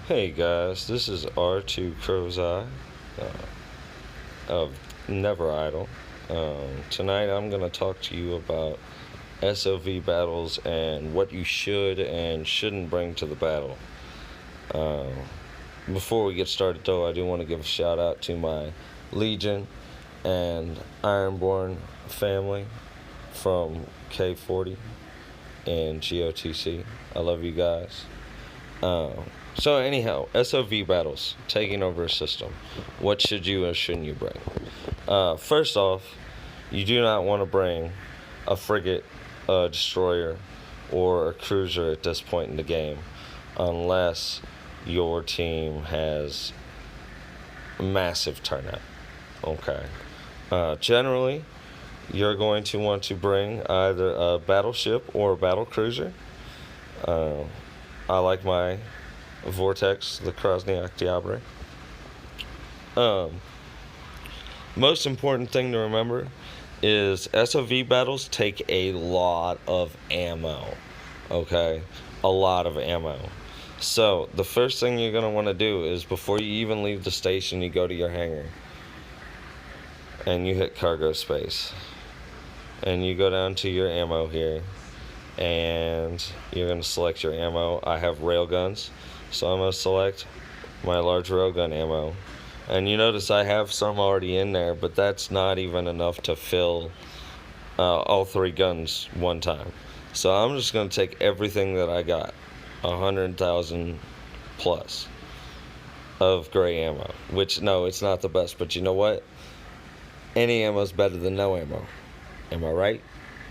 Hey guys, this is R2 Crow's Eye of Never Idle. Tonight I'm going to talk to you about SOV battles and what you should and shouldn't bring to the battle. Uh, Before we get started though, I do want to give a shout out to my Legion and Ironborn family from K40 and GOTC. I love you guys. So anyhow, SOV battles, taking over a system. What should you or shouldn't you bring? First off, you do not want to bring a frigate, a destroyer, or a cruiser at this point in the game, unless your team has massive turnout. Okay. Generally, you're going to want to bring either a battleship or a battle cruiser. Uh, I like my Vortex, the Krasniak Diabre. Um, Most important thing to remember is SOV battles take a lot of ammo. Okay? A lot of ammo. So, the first thing you're going to want to do is before you even leave the station, you go to your hangar. And you hit cargo space. And you go down to your ammo here. And you're going to select your ammo. I have railguns. So I'm going to select my large railgun ammo. And you notice I have some already in there, but that's not even enough to fill all three guns one time. So I'm just going to take everything that I got, 100,000 plus of gray ammo. Which, no, it's not the best, but you know what? Any ammo is better than no ammo. Am I right?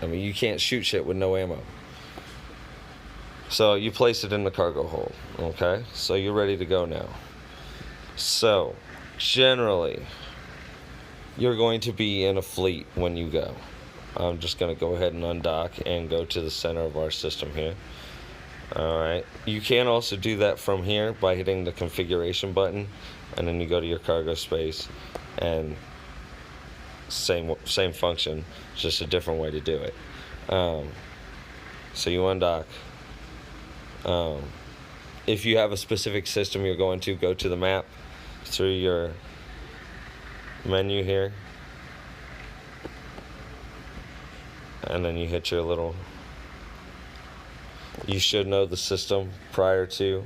I mean, you can't shoot shit with no ammo. So you place it in the cargo hold, okay? So you're ready to go now. So, generally, you're going to be in a fleet when you go. I'm just going to go ahead and undock and go to the center of our system here. Alright, you can also do that from here by hitting the configuration button, and then you go to your cargo space, and same function, just a different way to do it. So you undock. If you have a specific system you're going to, go to the map through your menu here, and then you hit your little, you should know the system prior to,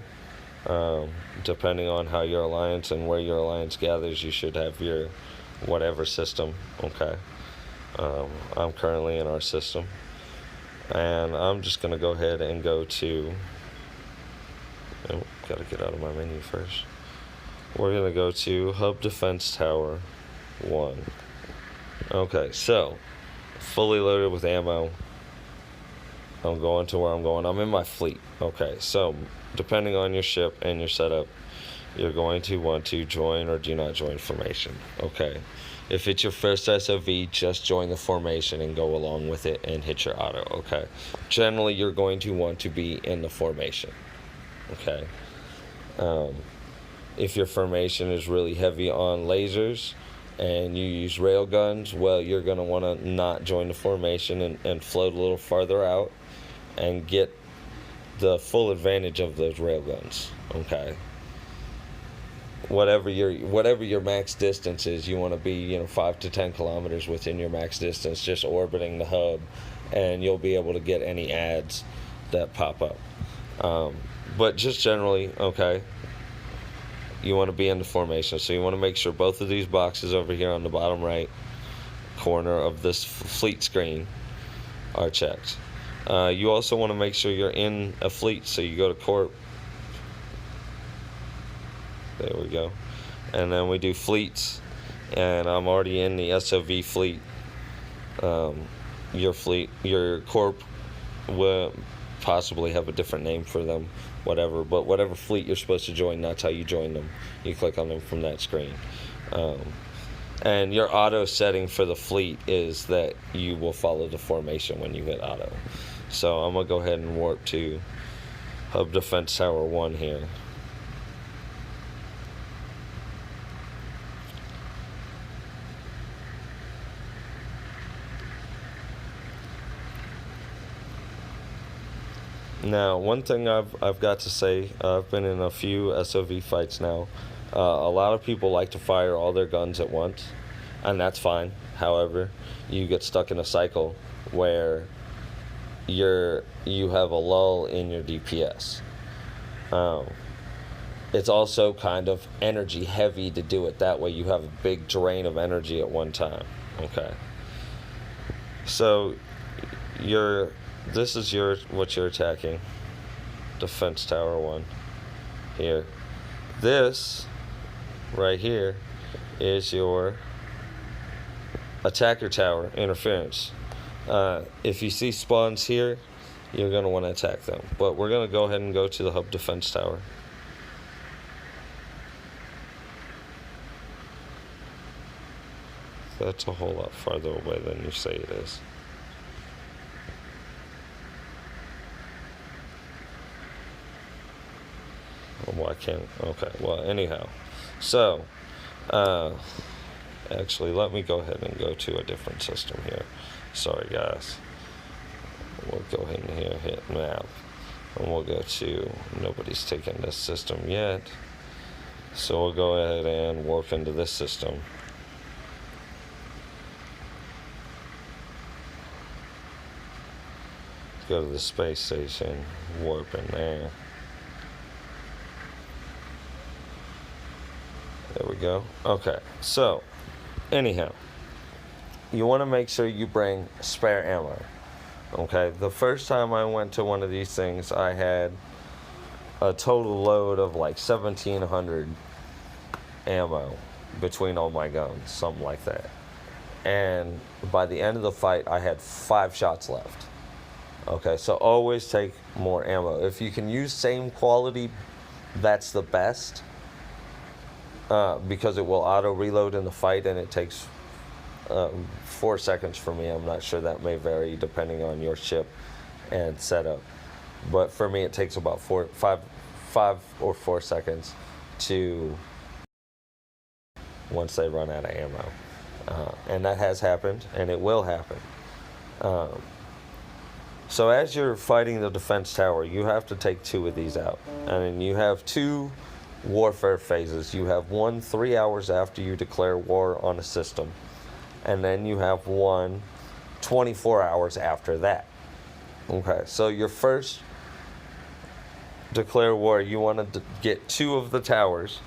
depending on how your alliance and where your alliance gathers, you should have your whatever system. Okay. I'm currently in our system, and I'm just going to go ahead and go to, oh, gotta get out of my menu first. We're gonna go to Hub Defense Tower 1. Okay, so fully loaded with ammo. I'm going to where I'm going. I'm in my fleet. Okay, so depending on your ship and your setup, you're going to want to join or do not join formation. Okay, if it's your first SOV, just join the formation and go along with it and hit your auto. Okay, generally you're going to want to be in the formation. Okay. If your formation is really heavy on lasers and you use railguns, well, you're going to want to not join the formation and float a little farther out and get the full advantage of those railguns. Okay. Whatever your max distance is, you want to be 5 to 10 kilometers within your max distance, just orbiting the hub, and you'll be able to get any ads that pop up. But just generally, okay, you want to be in the formation. So you want to make sure both of these boxes over here on the bottom right corner of this fleet screen are checked. You also want to make sure you're in a fleet. So you go to Corp. There we go. And then we do fleets. And I'm already in the SOV fleet. Your fleet, your Corp will possibly have a different name for them, whatever, but whatever fleet you're supposed to join, that's how you join them. You click on them from that screen. And your auto setting for the fleet is that you will follow the formation when you hit auto. So I'm going to go ahead and warp to Hub Defense Tower 1 here. Now, one thing I've got to say, I've been in a few SOV fights now. A lot of people like to fire all their guns at once, and that's fine. However, you get stuck in a cycle where you have a lull in your DPS. It's also kind of energy heavy to do it that way. You have a big drain of energy at one time. Okay. So this is what you're attacking. Defense tower 1 here. This right here is your attacker tower interference. If you see spawns here, you're going to want to attack them. But we're going to go ahead and go to the hub defense tower. That's a whole lot farther away than you say it is. Why can't? Okay, well, anyhow. So, actually, let me go ahead and go to a different system here. Sorry, guys. We'll go ahead and here hit map. And we'll go to, nobody's taken this system yet. So we'll go ahead and warp into this system. Go to the space station, warp in there. There we go. Okay, so anyhow, you want to make sure you bring spare ammo. Okay, the first time I went to one of these things, I had a total load of like 1,700 ammo between all my guns, something like that. And by the end of the fight, I had 5 shots left. Okay, so always take more ammo. If you can use same quality, that's the best. Because it will auto reload in the fight, and it takes 4 seconds for me. I'm not sure, that may vary depending on your ship and setup. But for me, it takes about 5 or 4 seconds to once they run out of ammo. And that has happened, and it will happen. So as you're fighting the defense tower, you have to take 2 of these out. And you have 2 warfare phases. You have one 3 hours after you declare war on a system. And then you have one 24 hours after that. Okay, so your first declare war, you want to get 2 of the towers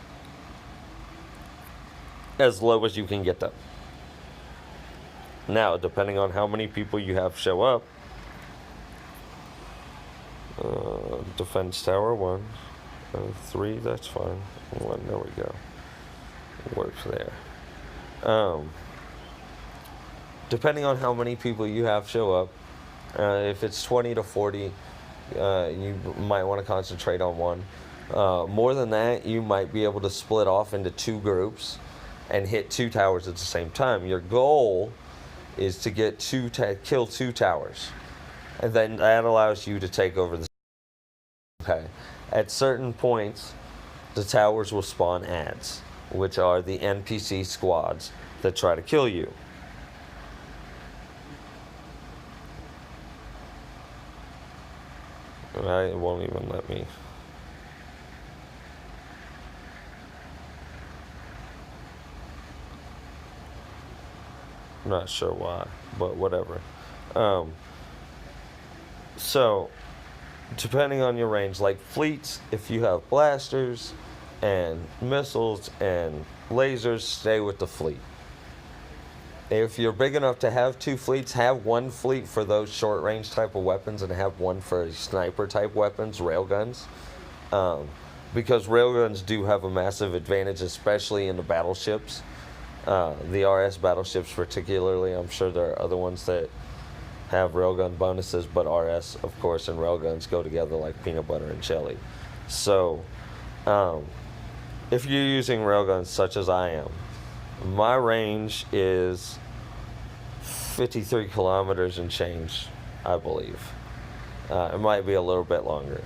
as low as you can get them. Now, depending on how many people you have show up, defense tower 1, 3, that's fine. 1, there we go. Works there. Depending on how many people you have show up, if it's 20 to 40, you might want to concentrate on 1. More than that, you might be able to split off into 2 groups and hit 2 towers at the same time. Your goal is to get kill 2 towers, and then that allows you to take over the. Okay. At certain points, the towers will spawn ads, which are the NPC squads that try to kill you. It won't even let me. I'm not sure why, but whatever. So, depending on your range, like fleets, if you have blasters and missiles and lasers, stay with the fleet. If you're big enough to have 2 fleets, have 1 fleet for those short range type of weapons and have 1 for sniper type weapons, railguns. Because railguns do have a massive advantage, especially in the battleships. The RS battleships particularly. I'm sure there are other ones that have railgun bonuses, but RS, of course, and railguns go together like peanut butter and jelly. So, if you're using railguns such as I am, my range is 53 kilometers and change, I believe. It might be a little bit longer.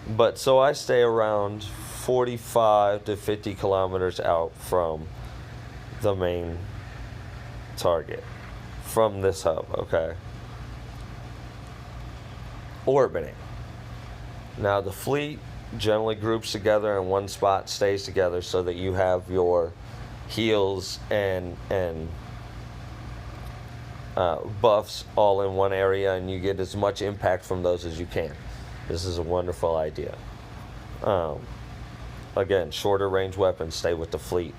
But so I stay around 45 to 50 kilometers out from the main target, from this hub, okay? Orbiting. Now the fleet generally groups together in one spot, stays together, so that you have your heals and buffs all in one area, and you get as much impact from those as you can. This is a wonderful idea. Again, shorter range weapons stay with the fleet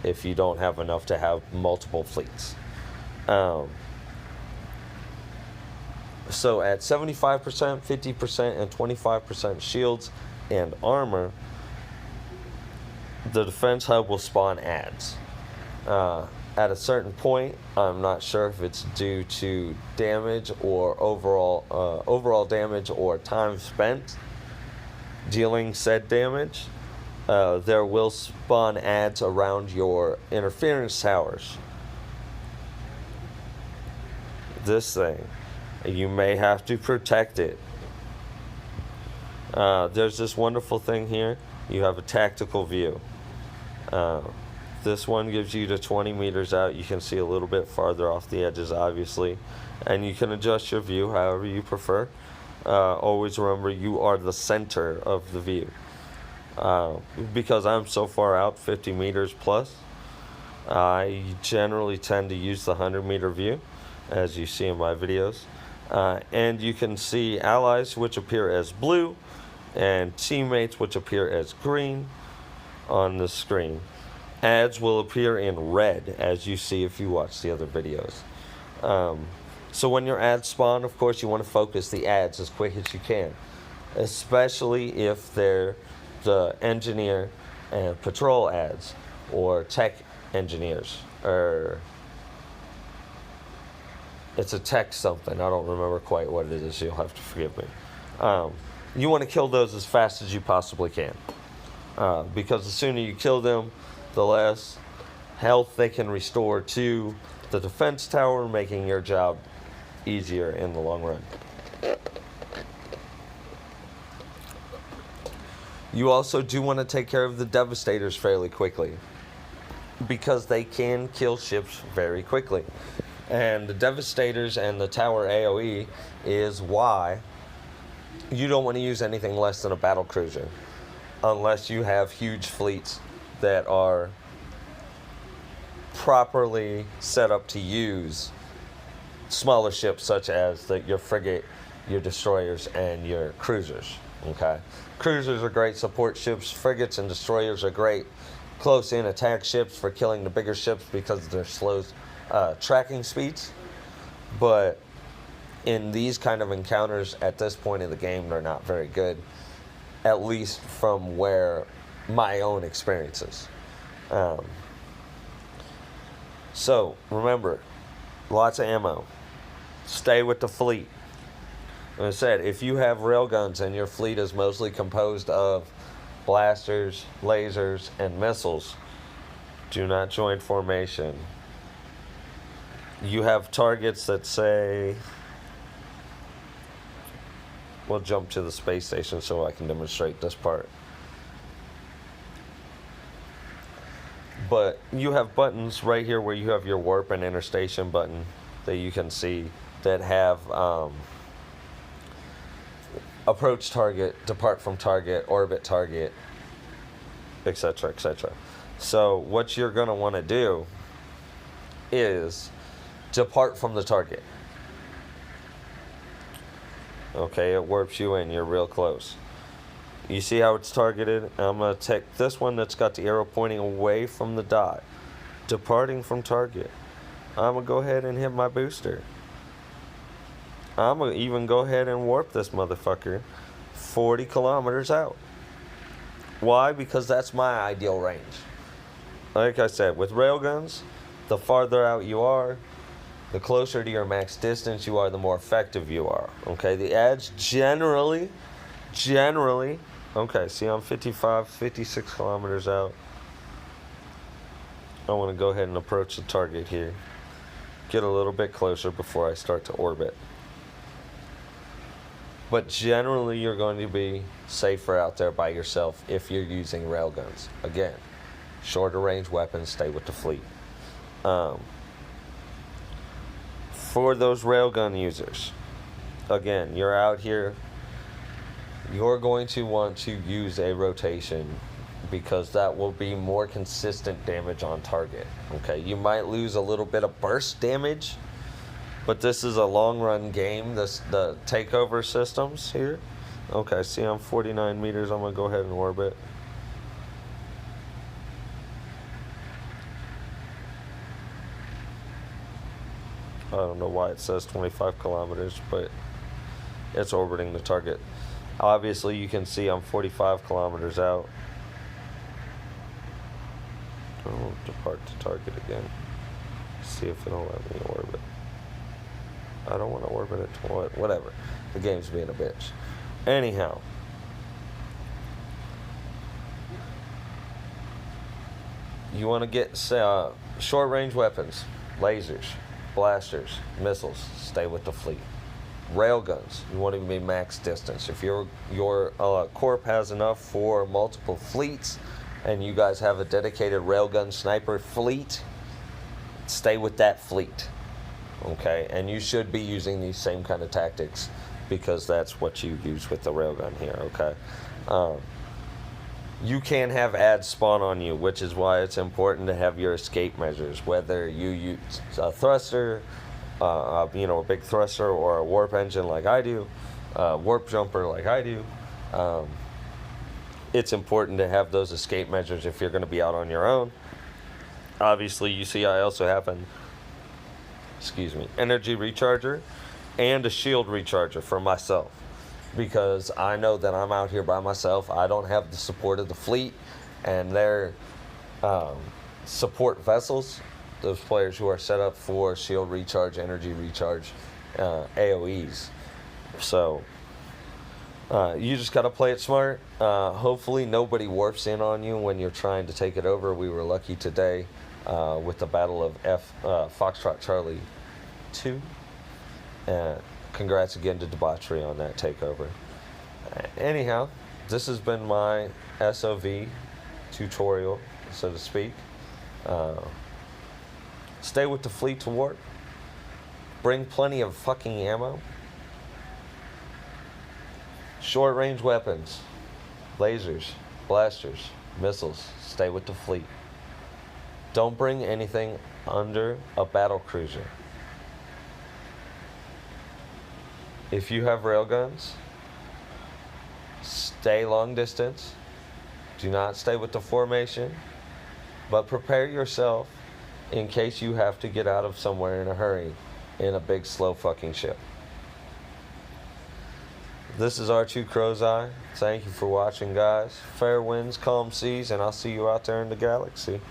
if you don't have enough to have multiple fleets. So at 75%, 50%, and 25% shields and armor, the defense hub will spawn adds. At a certain point, I'm not sure if it's due to damage or overall damage or time spent dealing said damage, there will spawn adds around your interference towers. This thing, you may have to protect it. There's this wonderful thing here. You have a tactical view. This one gives you to 20 meters out. You can see a little bit farther off the edges, obviously. And you can adjust your view however you prefer. Always remember, you are the center of the view. Because I'm so far out, 50 meters plus, I generally tend to use the 100-meter view, as you see in my videos. And you can see allies, which appear as blue, and teammates, which appear as green on the screen. Ads will appear in red, as you see if you watch the other videos. So when your ads spawn, of course, you want to focus the ads as quick as you can, especially if they're the engineer and patrol ads, or tech engineers, or it's a tech something. I don't remember quite what it is. You'll have to forgive me. You want to kill those as fast as you possibly can, because the sooner you kill them, the less health they can restore to the defense tower, making your job easier in the long run. You also do want to take care of the devastators fairly quickly, because they can kill ships very quickly. And the devastators and the tower AoE is why you don't want to use anything less than a battle cruiser, unless you have huge fleets that are properly set up to use smaller ships, such as your frigate, your destroyers, and your cruisers. Okay, cruisers are great support ships. Frigates and destroyers are great close-in attack ships for killing the bigger ships because of their slow tracking speeds. But in these kind of encounters, at this point in the game, they're not very good, at least from where my own experiences. So remember, lots of ammo. Stay with the fleet. Like I said, if you have railguns and your fleet is mostly composed of blasters, lasers, and missiles, do not join formation. You have targets that say... We'll jump to the space station so I can demonstrate this part. But you have buttons right here where you have your warp and interstation button that you can see that have approach target, depart from target, orbit target, etc., etc. So what you're going to want to do is depart from the target. Okay, it warps you in, you're real close. You see how it's targeted? I'm going to take this one that's got the arrow pointing away from the dot. Departing from target. I'm going to go ahead and hit my booster. I'm going to even go ahead and warp this motherfucker 40 kilometers out. Why? Because that's my ideal range. Like I said, with railguns, the farther out you are, the closer to your max distance you are, the more effective you are. Okay, the ads generally, okay, see I'm 55, 56 kilometers out. I want to go ahead and approach the target here. Get a little bit closer before I start to orbit. But generally you're going to be safer out there by yourself if you're using railguns. Again, shorter range weapons, stay with the fleet. For those railgun users, again, you're out here, you're going to want to use a rotation because that will be more consistent damage on target. Okay, you might lose a little bit of burst damage, but this is a long run game. The takeover systems here. Okay, see, I'm 49 meters. I'm gonna go ahead and orbit. I don't know why it says 25 kilometers, but it's orbiting the target. Obviously, you can see I'm 45 kilometers out. I'll depart to target again. See if it'll let me orbit. I don't want to orbit it to what? Whatever. The game's being a bitch. Anyhow. You want to get short range weapons, lasers, blasters, missiles. Stay with the fleet. Railguns. You want to be max distance. If your corp has enough for multiple fleets, and you guys have a dedicated railgun sniper fleet, stay with that fleet. Okay, and you should be using these same kind of tactics because that's what you use with the railgun here. Okay. You can have ads spawn on you, which is why it's important to have your escape measures. Whether you use a thruster, a big thruster, or a warp engine like I do, warp jumper like I do, it's important to have those escape measures if you're going to be out on your own. Obviously, you see I also have an energy recharger and a shield recharger for myself, because I know that I'm out here by myself. I don't have the support of the fleet and their support vessels, those players who are set up for shield recharge, energy recharge, AoEs. So you just got to play it smart. Hopefully nobody warps in on you when you're trying to take it over. We were lucky today with the Battle of Foxtrot Charlie 2. Congrats again to Debauchery on that takeover. Anyhow, this has been my SOV tutorial, so to speak. Stay with the fleet to warp. Bring plenty of fucking ammo. Short range weapons, lasers, blasters, missiles. Stay with the fleet. Don't bring anything under a battle cruiser. If you have railguns, stay long distance. Do not stay with the formation, but prepare yourself in case you have to get out of somewhere in a hurry in a big slow fucking ship. This is R2 Crow's Eye. Thank you for watching, guys. Fair winds, calm seas, and I'll see you out there in the galaxy.